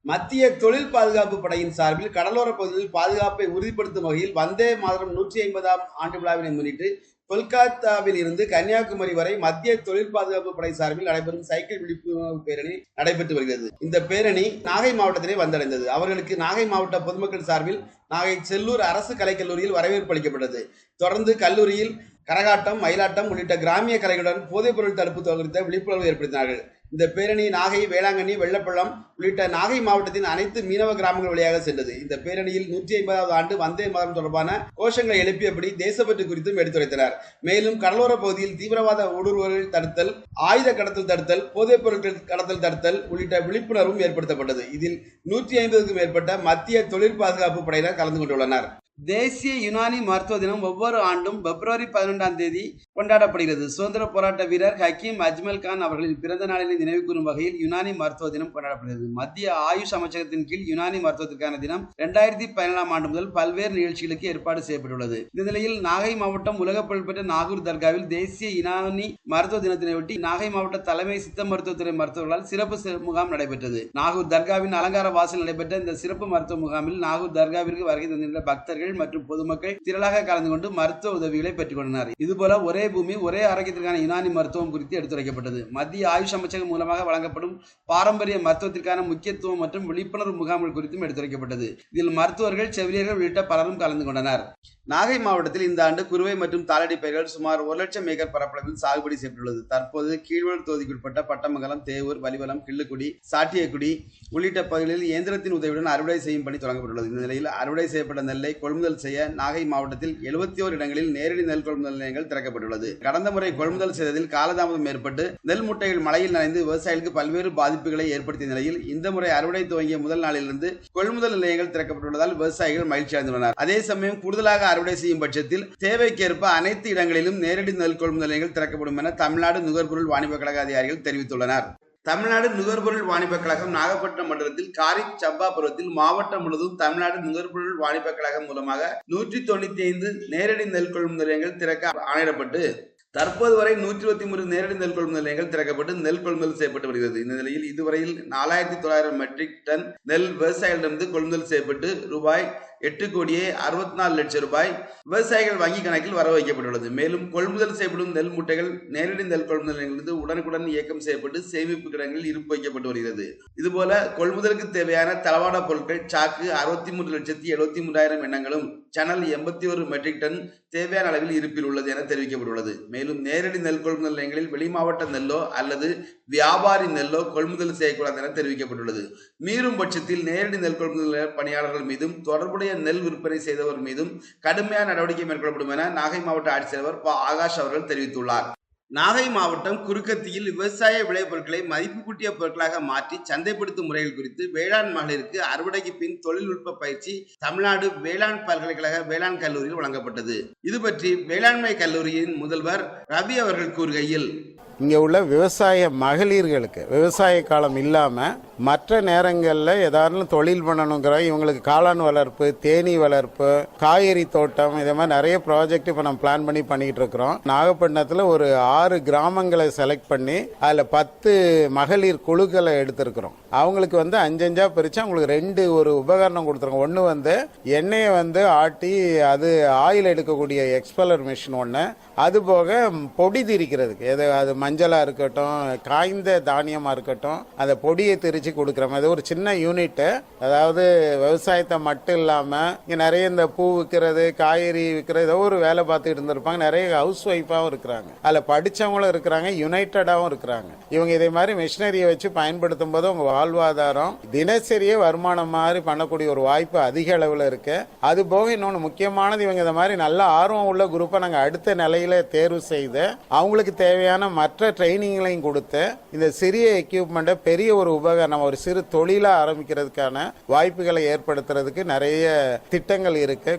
மத்திய தொழில் பாதுகாப்பு படையின் சார்பில் கடலோர பகுதியில் பாதுகாப்பை உறுதிப்படுத்தும் வகையில் வந்தே மாதரம் 150ஆம் ஆண்டு விழாவினை முன்னிட்டு கொல்கத்தாவில் இருந்து கன்னியாகுமரி வரை மத்திய தொழில் பாதுகாப்பு படை சார்பில் நடைபெறும் சைக்கிள் விழிப்புணர்வு பேரணி நடைபெற்று வருகிறது. இந்த பேரணி நாகை மாவட்டத்திலே வந்தடைந்தது. அவர்களுக்கு நாகை மாவட்ட பொதுமக்கள் சார்பில் நாகை செல்லூர் அரசு கலைக்கல்லூரியில் வரவேற்பு அளிக்கப்பட்டது. தொடர்ந்து கல்லூரியில் கரகாட்டம், மயிலாட்டம் உள்ளிட்ட கிராமிய கலைகளுடன் போதைப் பொருள் தடுப்பு குறித்த விழிப்புணர்வு ஏற்படுத்தினார்கள். இந்த பேரணி நாகை, வேளாங்கண்ணி, வெள்ளப்பள்ளம் உள்ளிட்ட நாகை மாவட்டத்தின் அனைத்து மீனவ கிராமங்கள் வழியாக சென்றது. இந்த பேரணியில் 150வது ஆண்டு வந்தே மாதரம் தொடர்பான கோஷங்களை எழுப்பியபடி தேசப்பற்று குறித்தும் எடுத்துரைத்தனர். மேலும் கடலோர பகுதியில் தீவிரவாத ஊடுருவல்கள் தடுத்தல், ஆயுத கடத்தல் தடுத்தல், போதைப் பொருட்கள் கடத்தல் தடுத்தல் உள்ளிட்ட விழிப்புணர்வும் ஏற்படுத்தப்பட்டது. இதில் 150க்கும் மேற்பட்ட மத்திய தொழில் பாதுகாப்பு படையினர் கலந்து கொண்டுள்ளனர். தேசிய யுனானி மருத்துவ தினம் ஒவ்வொரு ஆண்டும் பிப்ரவரி 12ஆம் தேதி கொண்டாடப்படுகிறது. சுதந்திர போராட்ட வீரர் ஹக்கீம் அஜ்மல் கான் அவர்களின் பிறந்த நாளினை நினைவு கூறும் வகையில் யுனானி மருத்துவ தினம் கொண்டாடப்படுகிறது. மத்திய ஆயுஷ் அமைச்சகத்தின் கீழ் யுனானி மருத்துவத்திற்கான தினம் 2017ஆம் ஆண்டு முதல் பல்வேறு நிகழ்ச்சிகளுக்கு ஏற்பாடு செய்யப்பட்டுள்ளது. இந்த நிலையில் நாகை மாவட்டம் உலக புகழ்பெற்ற நாகூர் தர்காவில் தேசிய யுனானி மருத்துவ தினத்தினையொட்டி நாகை மாவட்ட தலைமை சித்த மருத்துவத்துறை மருத்துவர்களால் சிறப்பு முகாம் நடைபெற்றது. நாகூர் தர்காவின் அலங்கார வாசல் நடைபெற்ற இந்த சிறப்பு மருத்துவ முகாமில் நாகூர் தர்காவிற்கு வருகை தந்துள்ள பக்தர்கள் மற்றும் பொதுமக்கள் திரளாக கலந்து கொண்டு மருத்துவ உதவிகளை பெற்றுக் கொண்டனர். இதுபோல ஒரே பூமி ஒரே ஆரோக்கியத்திற்கான யுனானி மருத்துவம் குறித்து எடுத்துரைக்கப்பட்டது. மத்திய ஆயுஷ் அமைச்சகம் மூலமாக வழங்கப்படும் பாரம்பரிய மருத்துவத்திற்கான முக்கியத்துவம் மற்றும் விழிப்புணர்வு முகாம்கள் குறித்தும் எடுத்துரைக்கப்பட்டது. இதில் மருத்துவர்கள், செவிலியர்கள் உள்ளிட்ட பலரும் கலந்து கொண்டனர். நாகை மாவட்டத்தில் இந்த ஆண்டு குறுவை மற்றும் தாளடி பயிர்கள் சுமார் 1,00,000 ஏக்கர் பரப்பளவில் சாகுபடி செய்யப்பட்டுள்ளது. தற்போது கீழ்வளர் தொகுதிக்குட்பட்ட பட்டமங்கலம், தேவூர், வலிவலம், கிள்ளுக்குடி, சாட்டியக்குடி உள்ளிட்ட பகுதிகளில் இயந்திரத்தின் உதவியுடன் அறுவடை செய்யும் பணி தொடங்கப்பட்டுள்ளது. இந்த நிலையில் அறுவடை செய்யப்பட்ட நெல்லை கொள்முதல் செய்ய நாகை மாவட்டத்தில் 71 இடங்களில் நேரடி நெல் கொள்முதல் நிலையங்கள் திறக்கப்பட்டுள்ளது. கடந்த முறை கொள்முதல் செய்ததில் காலதாமதம் ஏற்பட்டு நெல் மூட்டைகள் மழையில் நனைந்து விவசாயிகளுக்கு பல்வேறு பாதிப்புகளை ஏற்படுத்திய நிலையில் இந்த முறை அறுவடை துவங்கிய முதல் நாளிலிருந்து கொள்முதல் நிலையங்கள் திறக்கப்பட்டுள்ளதால் விவசாயிகள் மகிழ்ச்சி அடைந்துள்ளனர். அதே சமயம் கூடுதலாக அறுவடை செய்யும் பட்சத்தில் தேவைக்கேற்ப அனைத்து இடங்களிலும் நேரடி நெல் கொள்முதல் நிலையங்கள் திறக்கப்படும் என தமிழ்நாடு நுகர்பொருள் வாணிப கழக அதிகாரிகள் தெரிவித்துள்ளனர். தமிழ்நாடு நுகர்பொருள் வாணிப கழகம் நாகப்பட்டினம் மண்டலத்தில் காரிஃப் சம்பா பருவத்தில் மாவட்டம் முழுவதும் தமிழ்நாடு நுகர்பொருள் வாணிப கழகம் மூலமாக 195 நேரடி நெல் கொள்முதல் நிலையங்கள் திறக்க ஆணையிடப்பட்டு தற்போது வரை 123 நேரடி நெல் கொள்முதல் நிலையங்கள் திறக்கப்பட்டு நெல் கொள்முதல் செய்யப்பட்டு வருகிறது. இந்த நிலையில் இதுவரையில் 4900 மெட்ரிக் டன் நெல் விவசாயிகளிடமிருந்து கொள்முதல் செய்யப்பட்டு ரூபாய் 8,64,00,000 விவசாயிகள் வங்கி கணக்கில் வர வைக்கப்பட்டுள்ளது. மேலும் கொள்முதல் செய்யப்படும் நெல் மூட்டைகள் நேரடி நெல் கொள்முதல் நிலையங்களிலிருந்து உடனுக்குடன் இயக்கம் செய்யப்பட்டு சேமிப்பு கிடங்கில் இருப்பு வைக்கப்பட்டு வருகிறது. இதுபோல கொள்முதலுக்கு தேவையான தளவாட பொருட்கள் சாக்கு 63,73,000 எண்ணங்களும், சணல் 81 மெட்ரிக் டன் தேவையான அளவில் இருப்பில் உள்ளது என தெரிவிக்கப்பட்டுள்ளது. மேலும் நேரடி நெல் கொள்முதல் நிலையங்களில் வெளிமாவட்ட நெல்லோ அல்லது வியாபாரி நெல்லோ கொள்முதல் செய்யக்கூடாது என தெரிவிக்கப்பட்டுள்ளது. மீறும் பட்சத்தில் நேரடி நெல் கொள்முதல் பணியாளர்கள் மீதும் தொடர்புடைய நெல் விற்பனை செய்தவர் மீதும் கடுமையான நடவடிக்கை மேற்கொள்ளப்படும் என நாகை மாவட்ட ஆட்சித்தலைவர் ஆகாஷ் அவர்கள் தெரிவித்துள்ளார். நாகை மாவட்டம் குறுக்கத்தியில் விவசாய விளைபொருட்களை மதிப்பு கூட்டிய பொருட்களாக மாற்றி சந்தைப்படுத்தும் முறைகள் குறித்து வேளாண் மகளிருக்கு அறுவடைக்கு பின் தொழில்நுட்ப பயிற்சி தமிழ்நாடு வேளாண் பல்கலைக்கழக வேளாண் கல்லூரியில் வழங்கப்பட்டது. இது பற்றி வேளாண்மை கல்லூரியின் முதல்வர் ரவி அவர்கள் கூறுகையில், இங்கே உள்ள விவசாய மகளிர்களுக்கு விவசாய காலம் இல்லாமல் மற்ற நேரங்களில் ஏதாவது தொழில் பண்ணணுங்கிற இவங்களுக்கு காளான் வளர்ப்பு, தேனீ வளர்ப்பு, காய்கறி தோட்டம், இதே மாதிரி நிறைய ப்ராஜெக்ட் இப்போ நம்ம பிளான் பண்ணிட்டு இருக்கிறோம். நாகப்பட்டினத்தில் ஒரு 6 கிராமங்களை செலக்ட் பண்ணி அதில் 10 மகளிர் குழுக்களை எடுத்திருக்கிறோம். அவங்களுக்கு 5 பிரித்து அவங்களுக்கு 2 ஒரு உபகரணம் கொடுத்துருக்கோம். ஒன்று எண்ணெயை ஆட்டி அது ஆயில் எடுக்கக்கூடிய எக்ஸ்பெல்லர் மிஷின் ஒன்று, அது போக பொடி திரிக்கிறதுக்கு அது மஞ்சளாக இருக்கட்டும், காய்ந்த தானியமாக இருக்கட்டும், அந்த பொடியை திரிச்சு கொடுக்குற மாதிரி ஒரு சின்ன யூனிட்டு. அதாவது விவசாயத்தை மட்டும் இல்லாமல் இங்கே நிறைய இந்த பூ விற்கிறது, காய்கறி விற்கிறது, ஏதோ ஒரு வேலை பார்த்துட்டு இருந்திருப்பாங்க. நிறைய ஹவுஸ் ஒய்ஃபாகவும் இருக்கிறாங்க, அதில் படித்தவங்களும் இருக்கிறாங்க, யுனைட்டடாகவும் இருக்கிறாங்க. இவங்க இதே மாதிரி மிஷினரியை வச்சு பயன்படுத்தும் போது அவங்க வாழ்வாதாரம் தினசரியே வருமானம் மாதிரி பண்ணக்கூடிய ஒரு வாய்ப்பு அதிக அளவில் இருக்கு. அது போக இன்னொன்று முக்கியமானது, இவங்க இந்த மாதிரி நல்ல ஆர்வம் உள்ள குரூப்பை நாங்கள் அடுத்த நிலையில தேர்வு செய்து அவங்களுக்கு தேவையான மற்ற ட்ரைனிங்களையும் கொடுத்து இந்த சிறிய எக்யூப்மெண்ட்டை பெரிய ஒரு உபகரணம், ஒரு சிறு தொழிலா ஆரம்பிக்கிறதுக்கான வாய்ப்புகளை ஏற்படுத்துறதுக்கு நிறைய திட்டங்கள் இருக்கு.